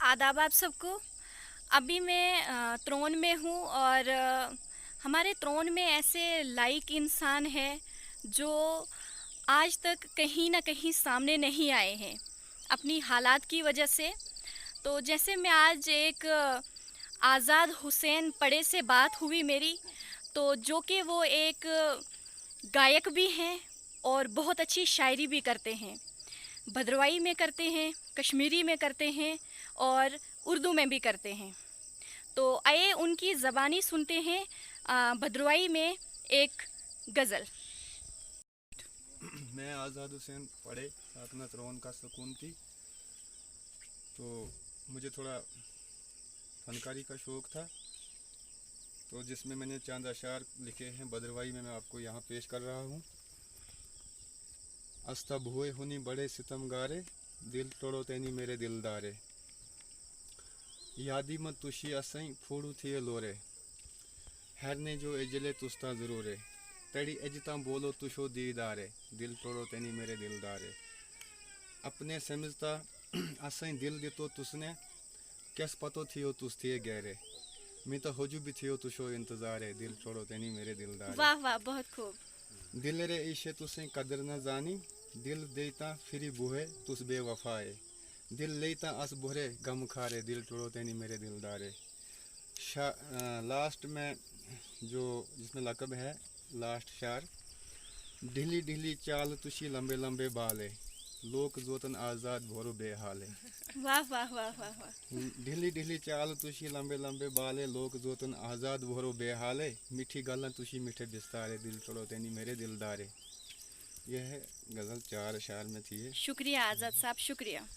आदाब आप सबको। अभी मैं त्रोन में हूँ और हमारे त्रोन में ऐसे लाइक इंसान हैं जो आज तक कहीं ना कहीं सामने नहीं आए हैं अपनी हालात की वजह से। तो जैसे मैं आज एक आज़ाद हुसैन पड़े से बात हुई मेरी, तो जो कि वो एक गायक भी हैं और बहुत अच्छी शायरी भी करते हैं। भद्रवाही में करते हैं, कश्मीरी में करते हैं और उर्दू में भी करते हैं। तो आइए उनकी ज़बानी सुनते हैं भद्रवाही में एक गज़ल। मैं आज़ाद हुसैन पढ़े साकना त्रोन का सुकून थी। तो मुझे थोड़ा फनकारी का शौक़ था, तो जिसमें मैंने चंद अशार लिखे हैं भद्रवाही में मैं आपको यहाँ पेश कर रहा हूँ। अस्तब हुए हुनी बड़े सितमगारे, दिल तोड़ो तैनी मेरे दिलदारे। यादी मत तुशी असई फूड़ू थिए लोरे, हैरने जो एजले तुस्ता ज़रूरे। तड़ी एजता बोलो तुशो दीदारे, दिल तोड़ो तैनी मेरे दिलदारे। अपने समझता असई दिल दितो तुसने, कैस पतो थियो तुस थिए गहरे। मैं तो होजू भी थियो तुशो इंतज़ारे, दिल तोड़ो तैनी मेरे दिलदारे। वाह वाह, बहुत खूब। दिल रे इशे तुसें कदर न जानी, दिल देता फिरी बुहे तुस बेवफाए। दिल लेता अस बुरे गम खारे, दिल तोड़ो तैनी मेरे दिलदारे। लास्ट में जो जिसमें लकब है लास्ट शार। ढीली ढीली चाल तुशी लंबे लंबे बाले, लोक जोतन आज़ाद भोरो बेहाले। वाह वाह वाह वाह वाह। ढीली ढीली चाल तुशी लंबे लंबे बाले, लोक जोतन आज़ाद भोरो बेहाले। मीठी गल्लां तुशी मीठे बिस्तारे, दिल तोड़ो तैनी मेरे दिलदारे। यह है गज़ल 4 अशार में थी। शुक्रिया आज़ाद साहब, शुक्रिया।